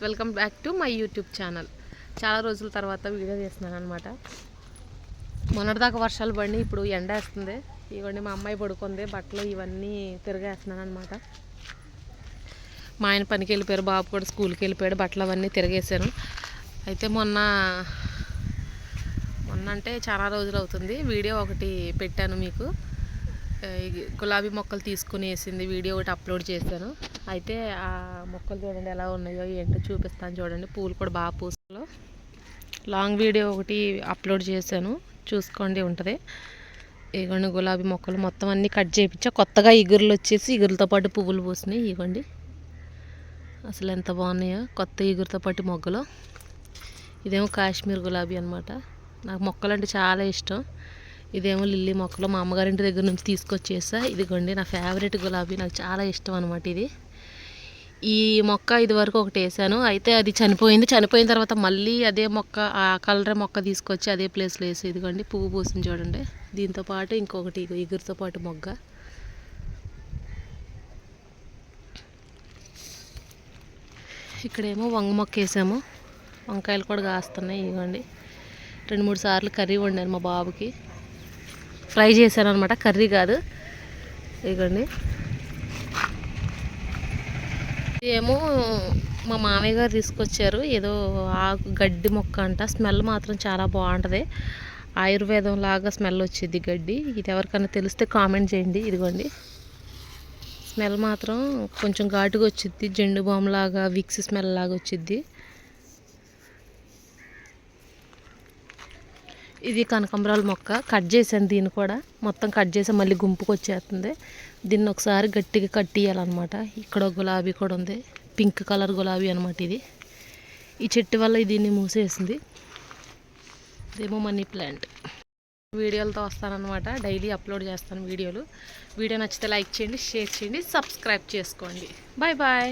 Welcome back to my YouTube channel. చాలా రోజుల తర్వాత వీడియో చేస్తున్నాను అనమాట. మొన్నటిదాకా వర్షాలు పడి ఇప్పుడు ఎండ వేస్తుంది. ఇవన్నీ మా అమ్మాయి పడుకుంది, బట్టలు ఇవన్నీ తిరగేస్తున్నాను అనమాట. మా ఆయన పనికి వెళ్ళిపోయారు, బాబు కూడా స్కూల్కి వెళ్ళిపోయాడు, బట్టలు అవన్నీ తిరగేసాను. అయితే మొన్న అంటే చాలా రోజులు అవుతుంది వీడియో ఒకటి పెట్టాను మీకు. గులాబీ మొక్కలు తీసుకుని వేసింది వీడియో ఒకటి అప్లోడ్ చేశాను. అయితే ఆ మొక్కలు చూడండి ఎలా ఉన్నాయో ఏంటో చూపిస్తాను చూడండి. పూలు కూడా బాగా పూసలు. లాంగ్ వీడియో ఒకటి అప్లోడ్ చేశాను, చూసుకోండి ఉంటుంది. ఇగోండి గులాబీ మొక్కలు మొత్తం అన్నీ కట్ చేయించా. కొత్తగా ఇగురులు వచ్చేసి ఇగురులతో పాటు పువ్వులు పూసినాయి. ఇవ్వండి అసలు ఎంత బాగున్నాయో కొత్త ఇగురుతో పాటు మొగ్గలు. ఇదేమో కాశ్మీర్ గులాబీ అనమాట. నాకు మొక్కలు అంటే చాలా ఇష్టం. ఇదేమో లిల్లీ మొక్కలు మా అమ్మగారింటి దగ్గర నుంచి తీసుకొచ్చేసా. ఇదిగోండి నా ఫేవరెట్ గులాబీ, నాకు చాలా ఇష్టం అనమాట ఇది. ఈ మొక్క ఇదివరకు ఒకటి వేసాను, అయితే అది చనిపోయింది. చనిపోయిన తర్వాత మళ్ళీ అదే మొక్క, ఆ కలర్ మొక్క తీసుకొచ్చి అదే ప్లేస్లో వేసి ఇదిగోండి పువ్వు పూసింది చూడండి. దీంతో పాటు ఇంకొకటి ఇగురుతో పాటు మొగ్గ. ఇక్కడేమో వంగ మొక్క వేసాము, వంకాయలు కూడా కాస్తున్నాయి. ఇదిగోండి 2-3 సార్లు కర్రీ వండాను మా బాబుకి, ఫ్రై చేశాను అనమాట, కర్రీ కాదు. ఇదిగోండి ఏమో మా మామయ్య గారు తీసుకొచ్చారు, ఏదో ఆకు గడ్డి మొక్క అంట. స్మెల్ మాత్రం చాలా బాగుంటుంది, ఆయుర్వేదం లాగా స్మెల్ వచ్చింది గడ్డి. ఇది ఎవరికైనా తెలిస్తే కామెంట్ చేయండి. ఇదిగోండి స్మెల్ మాత్రం కొంచెం ఘాటుగా వచ్చిద్ది, జెండు బామ్ లాగా విక్స్ స్మెల్ లాగా వచ్చిద్ది. ఇది కనకాంబరాల మొక్క, కట్ చేశాను దీన్ని కూడా, మొత్తం కట్ చేసి మళ్ళీ గుంపుకు వచ్చేస్తుంది. దీన్ని ఒకసారి గట్టిగా కట్టియాలన్నమాట. ఇక్కడ గులాబీ కూడా ఉంది, పింక్ కలర్ గులాబీ అనమాట ఇది. ఈ చెట్టు వల్ల దీన్ని మూసేసింది. ఇదేమో మనీ ప్లాంట్. వీడియోలతో వస్తానన్నమాట, డైలీ అప్లోడ్ చేస్తాను వీడియోలు. వీడియో నచ్చితే లైక్ చేయండి, షేర్ చేయండి, సబ్స్క్రైబ్ చేసుకోండి. Bye bye.